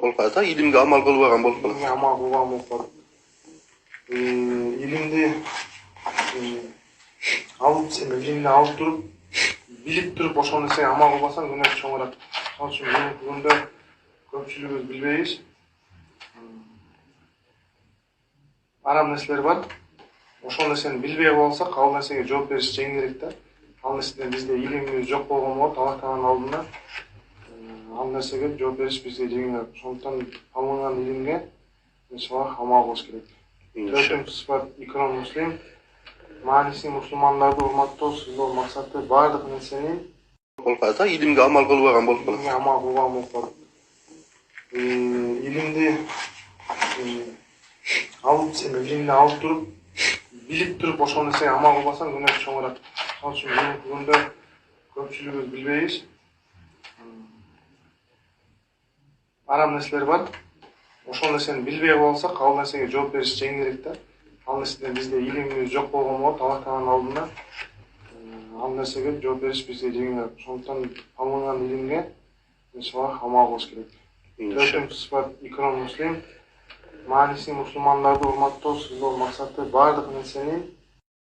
болуп калат. Илимге амал кылбаган болуп калат. Илимге амал кылбаган болуп калат. Илимди алып туруп, билип туруп ошол нерсеге амал кылбасаң күнөө чоңуйрат. Ал үчүн бүгүнкү күндө көпчүлүгүбүз билбейбиз. Арам нерселер бар. Ошол нерсени билбей калсак, ал нерсеге жооп бериш жеңилирээк да. Ал нерседен бизде илимибиз жок болгон болот, Аллах Тааланын алдында. Ал нерсеге жооп бериш бизге жеңилирээк. Ошондуктан алынган илимге иншаллах амал кылыш керек. Төртүнчү сыфат икром муслим. Мааниси мусулмандарды урматтоо, сыйлоо максаты бардык нерсени болуп калат. Илимге амал кылбаган болуп калат. Илимге амал кылбаган болуп калат. Илимди алып туруп, билип туруп ошол нерсеге амал кылбасаң күнөө чоңуйрат. Ал үчүн бүгүнкү күндө көпчүлүгүбүз билбейбиз. Арам нерселер бар. Ошол нерсени билбей калсак, ал нерсеге жооп бериш жеңилирээк да. Ал нерседен бизде илимибиз жок болгон болот, Аллах Тааланын алдында. Ал нерсеге жооп бериш бизге жеңилирээк. Ошондуктан алынган илимге иншаллах амал кылыш керек. Төртүнчү сыфат икром муслим. Мааниси мусулмандарды урматтоо, сыйлоо максаты бардык нерсени